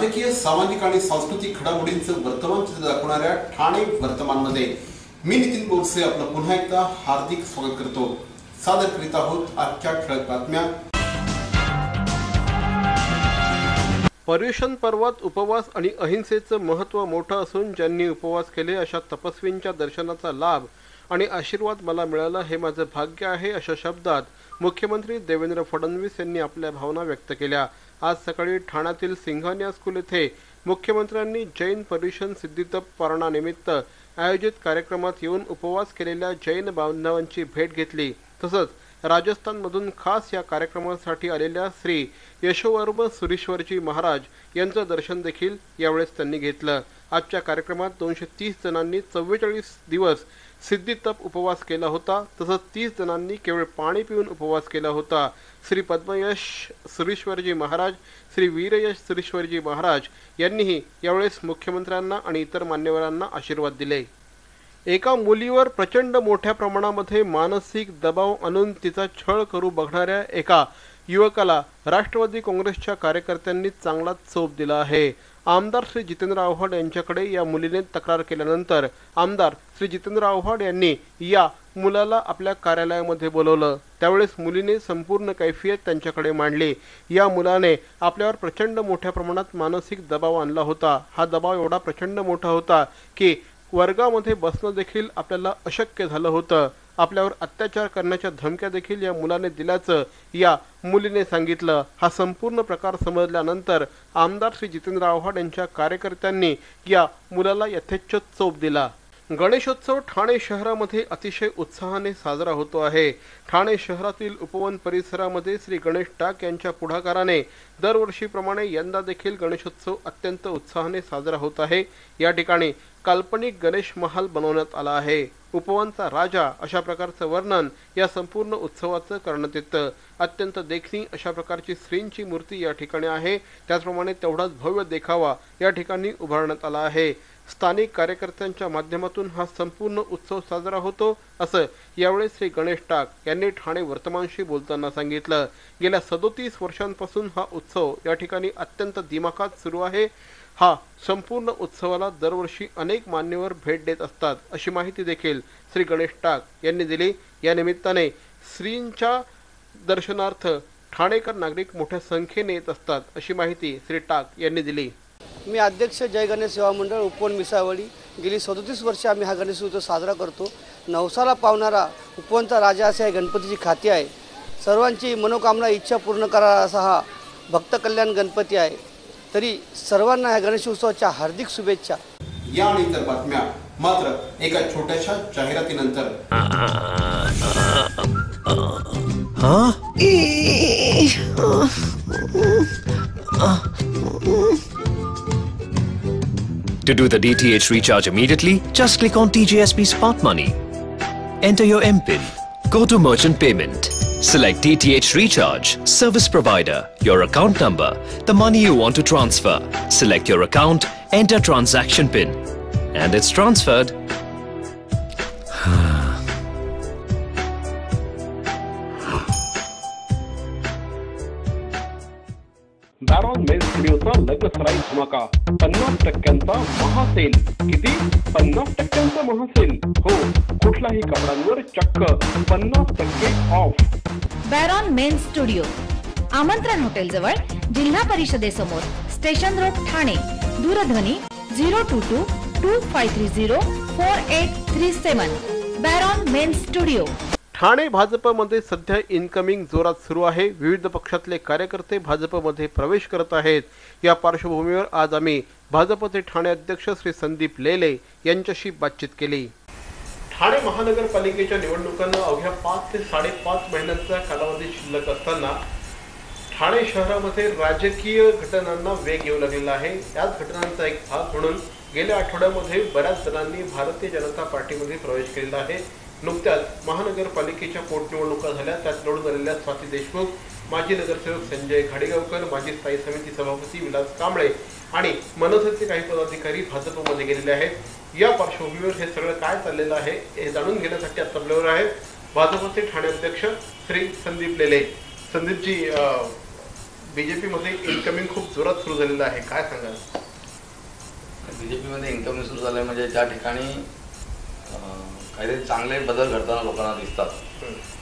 राजकीय, सामाजिक आणि सांस्कृतिक घडामोडींचं वर्तमान चित्र दाखवणाऱ्या ठाणे वर्तमानमध्ये मी नितीन बोरसे आपलं पुन्हा एकदा हार्दिक स्वागत करतो। सादर करीत आहोत आजच्या ठळक बातम्या। पर्युषण पर्वात उपवास आणि अहिंसेचं महत्त्व मोठं असून ज्यांनी उपवास केले अशा तपस्वींच्या दर्शनाचा लाभ आणि आशीर्वाद मला मिळाला हे माझं भाग्य आहे, अशा शब्दात मुख्यमंत्री देवेंद्र फडणवीस यांनी आपल्या भावना व्यक्त केल्या। आज सकाळी ठाण्यातील सिंघानिया स्कूल येथे मुख्यमंत्र्यांनी जैन पर्युषण सिद्धितप पारणानिमित्त आयोजित कार्यक्रमात येऊन उपवास केलेल्या जैन बांधवांची भेट घेतली। तसंच राजस्थानमधून खास या कार्यक्रमासाठी आलेल्या श्री यशोवर्म सुरीश्वरजी महाराज यांचं दर्शन देखील यावेळेस त्यांनी घेतलं। आजच्या कार्यक्रमात 230 जणांनी 44 दिवस सिद्धितप उपवास केला होता, तसंच 30 जणांनी केवळ पाणी पिऊन उपवास केला होता। श्री पद्मयश सुरीश्वरजी महाराज, श्री वीरयश सुरीश्वरजी महाराज यांनीही यावेळेस मुख्यमंत्र्यांना आणि इतर मान्यवरांना आशीर्वाद दिले। एका मुलीवर प्रचंड मोठ्या प्रमाणामध्ये मानसिक दबाव आणून तिचा छळ करू बघणाऱ्या एका युवकाला राष्ट्रवादी काँग्रेसच्या कार्यकर्त्यांनी चांगलाच चोप दिला आहे। आमदार श्री जितेंद्र आव्हाड यांच्याकडे या मुलीने तक्रार केल्यानंतर आमदार श्री जितेंद्र आव्हाड यांनी या मुलाला आपल्या कार्यालयामध्ये बोलवलं। त्यावेळेस मुलीने संपूर्ण कैफियत त्यांच्याकडे मांडली। या मुलाने आपल्यावर प्रचंड मोठ्या प्रमाणात मानसिक दबाव आणला होता। हा दबाव एवढा प्रचंड मोठा होता की वर्गामध्ये बसणं देखील आपल्याला अशक्य झालं होतं। आपल्यावर अत्याचार करण्याच्या धमक्या देखील या मुलाने दिल्याचं या मुलीने सांगितलं। हा संपूर्ण प्रकार समजल्यानंतर आमदार श्री जितेंद्र आव्हाड यांच्या कार्यकर्त्यांनी या मुलाला यथेच्छ चोप दिला। गणेशोत्सव ठाणे शहरामध्ये अतिशय उत्साहाने साजरा होतो आहे। ठाणे शहरातील उपवन परिसरामध्ये श्री गणेश टाक यांच्या पुढाकाराने दरवर्षीप्रमाणे यंदा देखील गणेशोत्सव अत्यंत उत्साहाने साजरा होत आहे। या ठिकाणी काल्पनिक गणेश महाल बनवण्यात आला आहे। उपवनचा राजा अशा प्रकारचं वर्णन या संपूर्ण उत्सवाचं करण्यात येतं। अत्यंत देखणी अशा प्रकारची श्रींची मूर्ती या ठिकाणी आहे। त्याचप्रमाणे तेवढाच भव्य देखावा या ठिकाणी उभारण्यात आला आहे। स्थानिक कार्यकर्त्यांच्या माध्यमातून हा संपूर्ण उत्सव साजरा होतो, असं यावेळी श्री गणेश टाक यांनी ठाणे वर्तमानशी बोलताना सांगितलं। गेल्या 37 वर्षांपासून हा उत्सव या ठिकाणी अत्यंत दिमाखात सुरू आहे। हा संपूर्ण उत्सवाला दरवर्षी अनेक मान्यवर भेट देत असतात, अशी माहिती देखील श्री गणेश टाक यांनी दिली। या निमित्ताने श्रींच्या दर्शनार्थ ठाणेकर नागरिक मोठ्या संख्येने येत असतात, अशी माहिती श्री टाक यांनी दिली। मी अध्यक्ष जय गणेश सेवा मंडळ उपवन मिसावळी गेली 37 वर्षे आम्ही हा गणेश उत्सव साजरा करतो। नवसाला पावणारा उपवनचा राजा असे आहे, गणपतीची ख्याती आहे। सर्वांची मनोकामना इच्छा पूर्ण करावा असा हा भक्त कल्याण गणपती आहे। तरी सर्वांना या गणेश उत्सवाच्या हार्दिक शुभेच्छा। या आणि इतर बातम्या मात्र एका छोट्याशा जाहिरातीनंतर। To do the DTH recharge immediately, just click on TJSP Smart Money. Enter your MPIN. Go to Merchant Payment. Select DTH Recharge, Service Provider, your account number, the money you want to transfer. Select your account, enter transaction PIN, and it's transferred. Baron men's स्टुडिओचा लग्नसराई धमाका 50% महासेल। किती? 50% महासेल। हो, कुठल्याही कपड्यांवर चक्क 50% of. बॅरॉन men's studio, आमंत्रण hotel जवळ, जिल्हा परिषदेसमोर, स्टेशन रोड, ठाणे। दूरध्वनी 022 2530 4837। बॅरॉन मेन्स स्टुडिओ। ठाणे भाजपमध्ये सध्या इनकमिंग जोरात सुरू आहे। विविध पक्षातले कार्यकर्ते भाजपमध्ये प्रवेश करत आहेत। या पार्श्वभूमीवर आज आम्ही भाजपचे ठाणे अध्यक्ष श्री संदीप लेले यांच्याशी बातचीत केली। ठाणे महानगरपालिकेच्या निवडणुकांना अवघ्या 5 ते 5.5 महिन्यांचा कालावधी शिल्लक असताना ठाणे शहरामध्ये राजकीय घटनांना वेग येऊ लागलेला आहे। याच घटनांचा एक भाग म्हणून गेल्या आठवड्यामध्ये बऱ्याच जणांनी भारतीय जनता पार्टीमध्ये प्रवेश केलेला आहे। नुकत्याच महानगरपालिकेच्या पोटनिवडणुका झाल्या, त्यात निवडून आलेल्या स्वाती देशमुख, माजी नगरसेवक संजय घाडेगावकर, माजी स्थायी समिती सभापती विलास कांबळे आणि मनसेचे काही पदाधिकारी भाजपमध्ये गेलेले आहेत। या पार्श्वभूमीवर हे सगळं काय चाललेलं आहे हे जाणून घेण्यासाठी आता आपल्यावर आहेत भाजपचे ठाणे अध्यक्ष श्री संदीप लेले। संदीपजी, बीजेपीमध्ये इनकमिंग खूप जोरात सुरू झालेलं आहे, काय सांगाल? बीजेपीमध्ये इन्कमिंग सुरू झालं म्हणजे ज्या ठिकाणी काहीतरी चांगले बदल घडताना लोकांना दिसतात,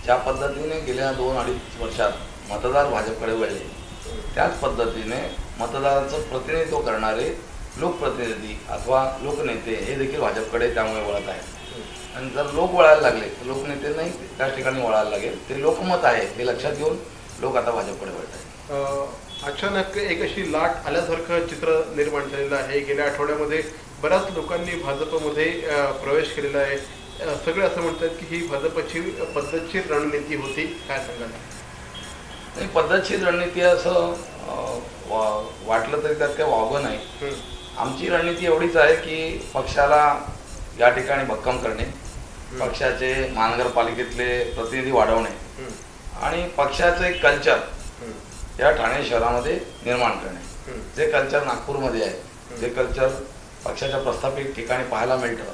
ज्या पद्धतीने गेल्या 2-2.5 वर्षात मतदार भाजपकडे वळले, त्याच पद्धतीने मतदाराचं प्रतिनिधित्व करणारे लोकप्रतिनिधी अथवा लोकनेते हे देखील भाजपकडे त्यामुळे वळत आहेत. आणि जर लोक वळायला लागले तर लोकनेते नाही त्याच ठिकाणी वळायला लागेल. ते लोकमत आहे हे लक्षात घेऊन लोक आता भाजपकडे वळत आहेत. अचानक एक अशी लाट आल्यासारखं चित्र निर्माण झालेलं आहे. गेल्या आठवड्यामध्ये बऱ्याच लोकांनी भाजपमध्ये प्रवेश केलेला आहे. सगळे असं म्हणतात की ही भाजपची पद्धतशीर रणनीती होती, काय सांगाल? नाही, पद्धतशीर रणनीती असं वाटलं तरी त्यात काही वावगं नाही. आमची रणनीती एवढीच आहे की पक्षाला या ठिकाणी भक्कम करणे, पक्षाचे महानगरपालिकेतले प्रतिनिधी वाढवणे आणि पक्षाचं एक कल्चर या ठाणे शहरामध्ये निर्माण करणे. जे कल्चर नागपूरमध्ये आहे, जे कल्चर पक्षाच्या प्रस्थापित ठिकाणी पाहायला मिळतं,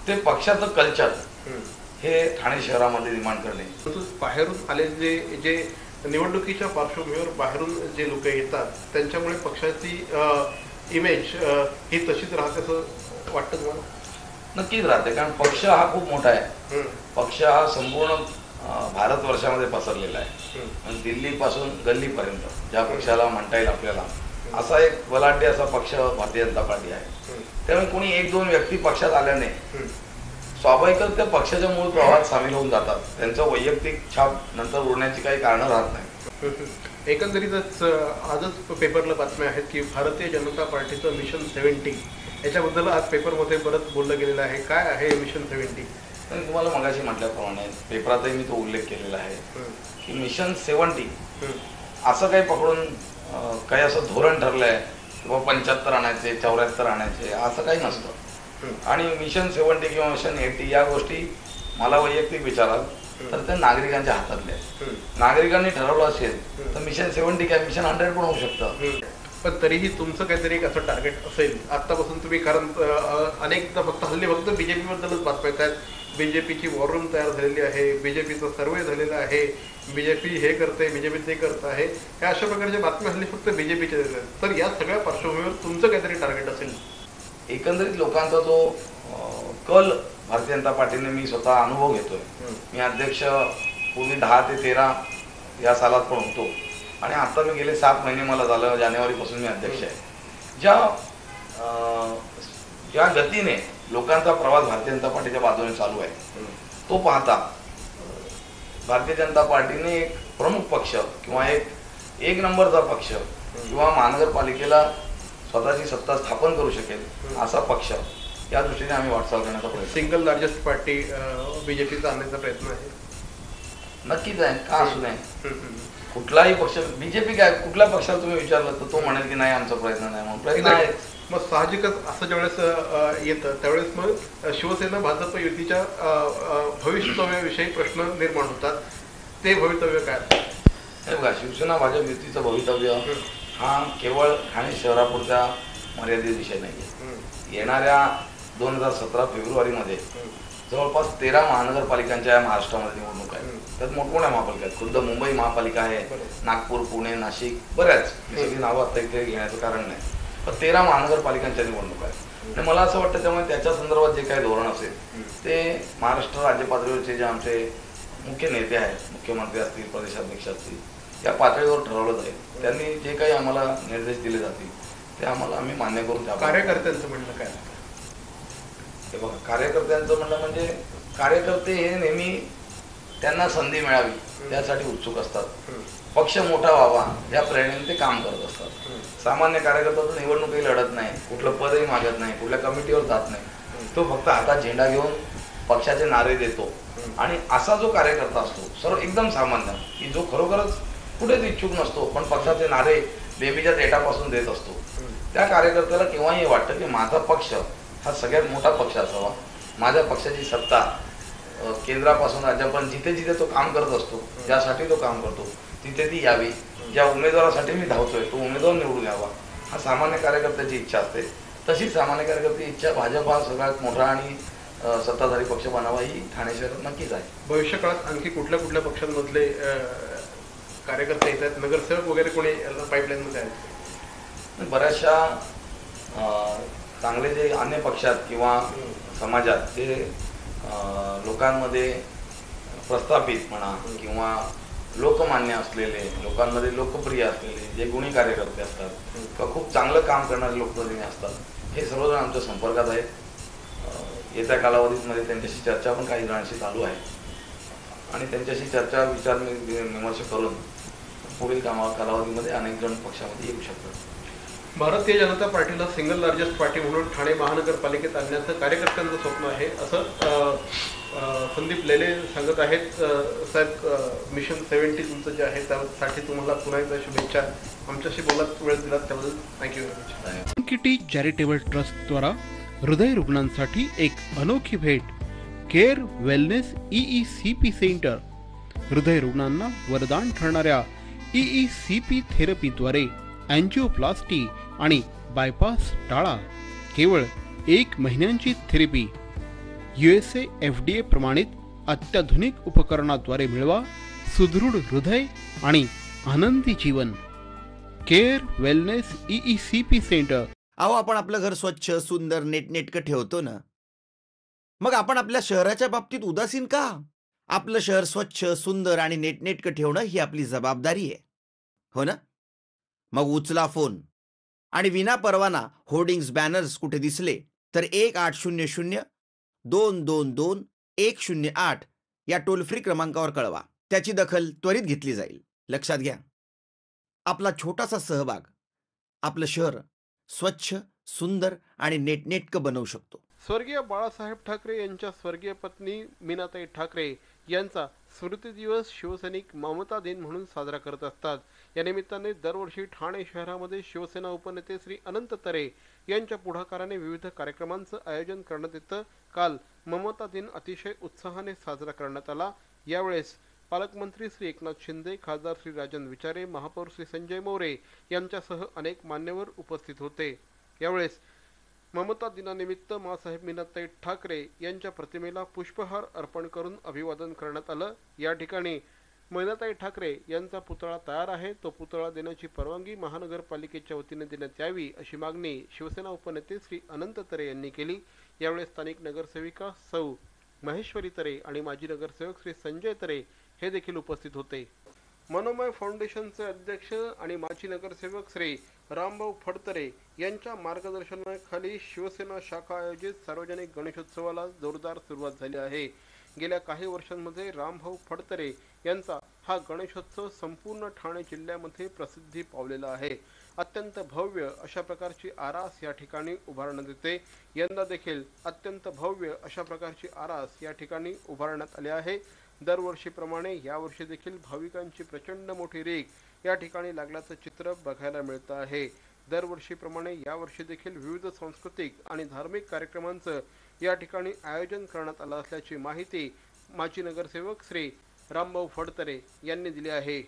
ते पक्षाचं कल्चर हे ठाणे शहरामध्ये निर्माण करणे. बाहेरून आलेले जे निवडणुकीच्या पार्श्वभूमीवर बाहेरून जे लोक येतात त्यांच्यामुळे पक्षाची इमेज ही तशीच राहते असं वाटतं तुम्हाला? नक्कीच राहते, कारण पक्ष हा खूप मोठा आहे. पक्ष हा संपूर्ण भारतवर्षामध्ये पसरलेला आहे. आणि दिल्लीपासून गल्लीपर्यंत ज्या पक्षाला म्हणता येईल आपल्याला असा एक बलाढ्य असा पक्ष भारतीय जनता पार्टी आहे. त्यामुळे कोणी 1-2 व्यक्ती पक्षात आल्याने स्वाभाविकच त्या पक्षाच्या मूळ प्रवाहात सामील होऊन जातात. त्यांचं वैयक्तिक छाप नंतर उडण्याची काही कारणं राहत नाही. एकंदरीतच आजच पेपरला बातम्या आहेत की भारतीय जनता पार्टीचं मिशन 70 याच्याबद्दल आज पेपरमध्ये बरंच बोललं गेलेलं आहे. काय आहे मिशन 70? तुम्हाला मगाशी म्हटल्याप्रमाणे पेपरातही मी तो उल्लेख केलेला आहे की मिशन 70 असं काही पकडून काही असं धोरण ठरलंय किंवा 75 आणायचे, 74 आणायचे असं काही नसतं. आणि मिशन 70 किंवा मिशन 80 या गोष्टी मला वैयक्तिक विचाराल तर ते नागरिकांच्या हातातले आहे. नागरिकांनी ठरवलं असेल तर मिशन 70 काय मिशन 100 पण होऊ शकतं. पण तरीही तुमचं काहीतरी एक असं टार्गेट असेल आत्तापासून तुम्ही, कारण अनेकदा हल्ली फक्त बीजेपीबद्दलच बातम्या येत आहेत. बीजेपीची वॉर रूम तयार झालेली आहे, बीजेपीचा सर्वे झालेला आहे, बीजेपी हे करते, बीजेपी ते करत आहे, ह्या अशा प्रकारच्या बातम्या हल्ली फक्त बीजेपीच्या येत आहेत. तर या सगळ्या पार्श्वभूमीवर तुमचं काहीतरी टार्गेट असेल? एकंदरीत लोकांचा जो कल भारतीय जनता पार्टीने मी स्वतः अनुभव घेतोय. मी अध्यक्ष पूर्वी 10 ते 13 या सालात पण होतो आणि आता मी गेले 7 महिने मला झालं, जानेवारीपासून मी अध्यक्ष आहे. ज्या गतीने लोकांचा प्रवास भारतीय जनता पार्टीच्या बाजूने चालू आहे तो पाहता भारतीय जनता पार्टीने एक प्रमुख पक्ष किंवा एक नंबरचा पक्ष किंवा महानगरपालिकेला स्वतःची सत्ता स्थापन करू शकेल असा पक्ष या दृष्टीने आम्ही वाटचाल करण्याचा प्रयत्न. सिंगल लार्जेस्ट पार्टी बीजेपीचा आणण्याचा प्रयत्न आहे. नक्कीच आहे, का असू नये. कुठलाही पक्ष, बीजेपी काय कुठल्या पक्षाला तुम्ही विचारलं तर तो म्हणेल की नाही आमचा प्रयत्न नाही म्हणून. प्रयत्न आहे. मग साहजिकच असं ज्यावेळेस येतं त्यावेळेस मग शिवसेना भाजप युतीच्या भविष्यविषयी प्रश्न निर्माण होतात. ते भवितव्य काय? हे बघा, शिवसेना भाजप युतीचं भवितव्य हा केवळ ठाणे शहरापुरत्या मर्यादित विषय नाही. येणाऱ्या 2017 फेब्रुवारीमध्ये जवळपास 13 महानगरपालिकांच्या महाराष्ट्रामध्ये निवडणूक आहे. त्यात मोठमोठ्या महापालिका आहेत. खुद्द मुंबई महापालिका आहे, नागपूर, पुणे, नाशिक, बऱ्याच सगळी नावं आता इथे घेण्याचं कारण नाही. पण 13 महानगरपालिकांच्या निवडणूक आहेत. आणि मला असं वाटतं त्यामुळे त्याच्या संदर्भात जे काही धोरण असेल ते महाराष्ट्र राज्य पातळीवरचे जे आमचे मुख्य नेते आहेत, मुख्यमंत्री असतील, प्रदेशाध्यक्ष असतील, या पातळीवर ठरवलं जाईल. त्यांनी जे काही आम्हाला निर्देश दिले जातील ते आम्हाला आम्ही मान्य करून द्या. कार्यकर्त्यांचं म्हणणं काय? हे बघा, कार्यकर्त्यांचं म्हणणं म्हणजे कार्यकर्ते हे नेहमी त्यांना संधी मिळावी त्यासाठी उत्सुक असतात. पक्ष मोठा व्हावा या प्रेरणेने ते काम करत असतात. सामान्य कार्यकर्ता तर निवडणुकही लढत नाही, कुठलं पदही मागत नाही, कुठल्या कमिटीवर जात नाही. तो फक्त हातात झेंडा घेऊन पक्षाचे नारे देतो. आणि असा जो कार्यकर्ता असतो सर्व एकदम सामान्य की जो खरोखरच कुठेच इच्छुक नसतो पण पक्षाचे नारे बेबीच्या डेटापासून देत असतो, त्या कार्यकर्त्याला केव्हाही वाटतं की माझा पक्ष हा सगळ्यात मोठा पक्ष असावा. माझ्या पक्षाची सत्ता केंद्रापासून राज्यापर्यंत जिथे जिथे तो काम करत असतो, ज्यासाठी तो काम करतो तिथे ती यावी. ज्या उमेदवारासाठी मी धावतोय तो उमेदवार निवडून यावा हा सामान्य कार्यकर्त्याची इच्छा असते. तशीच सामान्य कार्यकर्त्याची इच्छा भाजप हा सगळ्यात मोठा आणि सत्ताधारी पक्ष बनावा ही ठाणे शहरात नक्कीच आहे. भविष्यकाळात आणखी कुठल्या कुठल्या पक्षांमधले कार्यकर्ते येत आहेत, नगरसेवक वगैरे कोणी पाईपलाईन मध्ये आहेत? बऱ्याचशा चांगले जे अन्य पक्षात किंवा समाजात जे लोकांमध्ये प्रस्थापित म्हणा किंवा लोकमान्य असलेले, लोकांमध्ये लोकप्रिय असलेले जे गुणी कार्यकर्ते असतात किंवा खूप चांगलं काम करणारे लोकप्रतिनिधी असतात, हे सर्वजण आमच्या संपर्कात आहेत. येत्या कालावधीमध्ये त्यांच्याशी चर्चा पण काही जणांशी चालू आहे आणि त्यांच्याशी चर्चा विचार विमर्श करून पुढील कालावधीमध्ये अनेक जण पक्षामध्ये येऊ शकतात. भारतीय जनता पार्टीला सिंगल लार्जेस्ट पार्टी म्हणून ठाणे महानगरपालिकेत आणण्याचं कार्यकर्त्यांचं स्वप्न आहे असं संदीप लेले सांगत आहेत. साहेब, मिशन 70 तुमचं जे आहे त्यासाठी तुम्हाला पुन्हा एकदा शुभेच्छा. आमच्याशी बोलत वेळ दिलात त्याबद्दल thank you very much. Kitty charitable ट्रस्टद्वारा हृदय रुग्णांसाठी एक अनोखी भेट, केअर वेलनेस EECP सेंटर. हृदय रुग्णांना वरदान ठरणाऱ्या EECP थेरपीद्वारे अँजिओप्लास्टी आणि बायपास टाळा. केवळ 1 महिन्यांची थेरपी. USA FDA प्रमाणित अत्याधुनिक उपकरणाद्वारे मिळवा सुदृढ हृदय आणि आनंदी जीवन. Care wellness EECP centre. अहो, आपण आपलं घर स्वच्छ, सुंदर, नेटनेटकं ठेवतो ना, मग आपण आपल्या शहराच्या बाबतीत उदासीन का? आपलं शहर स्वच्छ, सुंदर आणि नेटनेटकं ठेवणं ही आपली जबाबदारी आहे, हो ना? मग उचला फोन आणि विना परवाना होर्डिंग्स, बॅनर्स कुठे दिसले तर 1800-222-108 या टोल फ्री क्रमांकावर कळवा. त्याची दखल त्वरित घेतली जाईल. लक्षात घ्या, आपला छोटासा सहभाग आपलं शहर स्वच्छ, सुंदर आणि नेटनेटकं बनवू शकतो. स्वर्गीय बाळासाहेब ठाकरे यांच्या स्वर्गीय पत्नी मीनाताई ठाकरे यांचा स्मृती दिवस शिवसैनिक ममता दिन म्हणून साजरा करत असतात. या निमित्ताने दरवर्षी ठाणे शहरामध्ये शिवसेना उपनेते श्री अनंत तरे यांच्या पुढाकाराने विविध कार्यक्रमांचं आयोजन करण्यात येतं. काल ममता दिन अतिशय उत्साहाने साजरा करण्यात आला. यावेळेस पालकमंत्री श्री एकनाथ शिंदे, खासदार श्री राजन विचारे, महापौर श्री संजय मोरे यांच्यासह अनेक मान्यवर उपस्थित होते. यावेळेस ममता दिनानिमित्त माँसाहेब मीनाताई ठाकरे यांच्या प्रतिमेला पुष्पहार अर्पण करून अभिवादन करण्यात आलं. या ठिकाणी मीनाताई ठाकरे यांचा पुतळा तयार आहे. तो पुतळा देण्याची परवानगी महानगरपालिकेच्या वतीने देण्यात यावी अशी मागणी शिवसेना उपनेते श्री अनंत तरे यांनी केली. यावेळी स्थानिक नगरसेविका सौ महेश्वरी तरे आणि माजी नगरसेवक श्री संजय तरे हे देखील उपस्थित होते. मनोमय फाउंडेशनचे अध्यक्ष आणि माजी नगरसेवक श्री रामभाऊ फडतरे यांच्या मार्गदर्शनाखाली शिवसेना शाखा आयोजित सार्वजनिक गणेशोत्सवाला जोरदार सुरुवात झाली आहे. गेल्या काही वर्षांमध्ये रामभाऊ फडतरे यांचा हा गणेशोत्सव संपूर्ण ठाणे जिल्ह्यामध्ये प्रसिद्धी पावलेला आहे. अत्यंत भव्य अशा प्रकारची आरास या ठिकाणी उभारण्यात येते. यंदा देखील अत्यंत भव्य अशा प्रकारची आरास या ठिकाणी उभारण्यात आली आहे. दरवर्षीप्रमाणे यावर्षी देखील भाविकांची प्रचंड मोठी रेघ या ठिकाणी लागल्याचं चित्र बघायला मिळतं आहे. दरवर्षीप्रमाणे यावर्षी देखील विविध सांस्कृतिक आणि धार्मिक कार्यक्रमांचं या ठिकाणी आयोजन करण्यात आलं असल्याची माहिती माजी नगरसेवक श्री रामभाऊ फडतरे यांनी दिली आहे.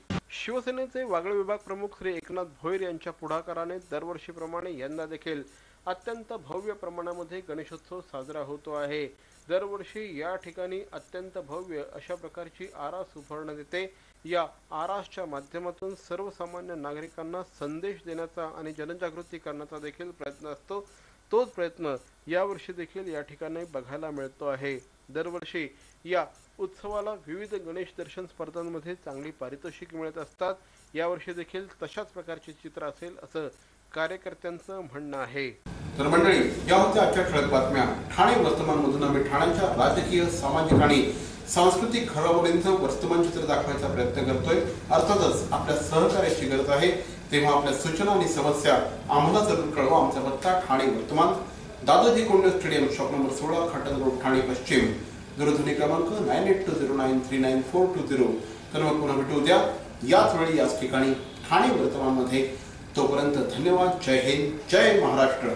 शिवसेनेचे वागळे विभाग प्रमुख श्री एकनाथ भोईर यांच्या पुढाकाराने दरवर्षीप्रमाणे यंदा देखील अत्यंत भव्य प्रमाणामध्ये गणेशोत्सव साजरा होतो आहे. दरवर्षी या ठिकाणी अत्यंत भव्य अशा प्रकारची आरास उभारण्यात येते. या आरासच्या माध्यमातून सर्वसामान्य नागरिकांना संदेश देण्याचा आणि जनजागृती करण्याचा देखील प्रयत्न असतो. तोच प्रयत्न यावर्षी देखील या ठिकाणी बघायला मिळतो आहे. दरवर्षी या उत्सवाला विविध गणेश दर्शन स्पर्धांमध्ये चांगली पारितोषिक मिळत असतात. यावर्षी देखील तशाच प्रकारचे चित्र असेल असं कार्यकर्त्यांचं म्हणणं आहे. तर मंडळी, या होत्या आजच्या ठळक बातम्या. ठाणे वर्तमानमधून आम्ही ठाण्याच्या राजकीय, सामाजिक आणि सांस्कृतिक घडामोडींचं वर्तमान चित्र दाखवायचा प्रयत्न करतोय. अर्थातच आपल्या सहकार्याची गरज आहे, तेव्हा आपल्या सूचना आणि समस्या आम्हाला जरूर कळवा. आमचा पत्ता ठाणे वर्तमान, Dadaji Konde stadium, shop number 16, Khatan road, Thane पश्चिम. दूरध्वनी क्रमांक 9820939420. तर मग पुन्हा भेटू उद्या याच वेळी याच ठिकाणी ठाणे वर्तमानमध्ये. तोपर्यंत धन्यवाद. जय हिंद, जय महाराष्ट्र.